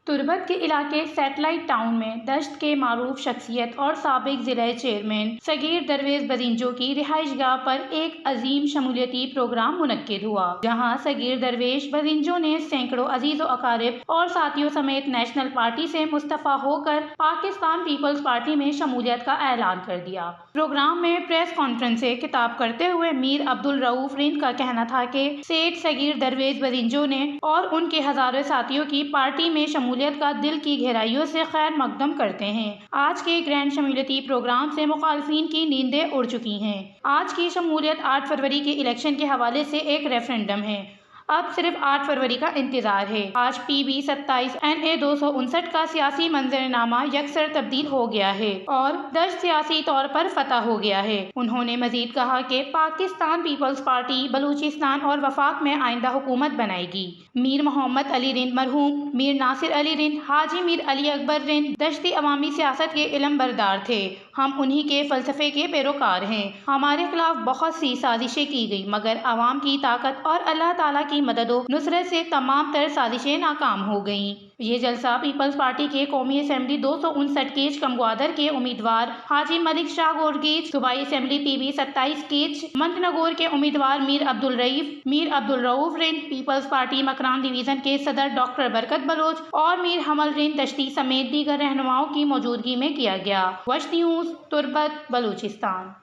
तुर्बत के इलाके satellite town में दश्त के मारूफ शख्सियत और साबिक जिला चेयरमैन सगीर दरवेज बजिंजो की रिहाइशगाह पर एक अजीम शमूलियती प्रोग्राम मुनक्किद हुआ, जहां सगीर दरवेश बजिंजो ने सैकड़ों अजीज़ अकारिब और साथियों समेत नेशनल पार्टी से मुस्तफ़ा होकर पाकिस्तान पीपल्स पार्टी में शमूलियत का ऐलान कर दिया। प्रोग्राम में प्रेस कॉन्फ्रेंस से खिताब करते हुए मीर अब्दुल रऊफ रिंद का कहना था कि सेठ सगीर दरवेज बजिंजो ने और उनके हजारों साथियों की पार्टी में शमूलियत का दिल की गहराइयों से खैर मकदम करते हैं। आज के ग्रैंड शमूलियती प्रोग्राम से मुखालफिन की नींदें उड़ चुकी हैं। आज की शमूलियत 8 फरवरी के इलेक्शन के हवाले से एक रेफरेंडम है। अब सिर्फ 8 फरवरी का इंतजार है। आज PB 27 NA 259 का सियासी मंजरनामा यकसर तब्दील हो गया है और दश्त सियासी तौर पर फतह हो गया है। उन्होंने मजीद कहा कि पाकिस्तान पीपल्स पार्टी बलूचिस्तान और वफाक में आइंदा हुकूमत बनाएगी। मीर मोहम्मद अली रिंद मरहूम मीर नासिर अली रिंद हाजी मीर अली अकबर रिंद दश्ती अवामी सियासत के इल्म बरदार थे। हम उन्हीं के फलसफे के पैरोकार हैं। हमारे खिलाफ बहुत सी साजिशें की गई, मगर अवाम की ताकत और अल्लाह ताला की मदद नुसरत से तमाम तर साजिशें नाकाम हो गईं। ये जलसा पीपल्स पार्टी के कौमी असम्बली 259 केच कमगवादर के उम्मीदवार हाजी मलिक शाह गोरगीज, सूबाई असम्बली PB 27 केच मंतनगोर के उम्मीदवार मीर अब्दुल रऊफ रिंद, पीपल्स पार्टी मकरान डिवीजन के सदर डॉक्टर बरकत बलोच और मीर हमल रिंद दश्ती समेत दीगर रहनुमाओं की मौजूदगी में किया गया। वश न्यूज़, तुर्बत, बलूचिस्तान।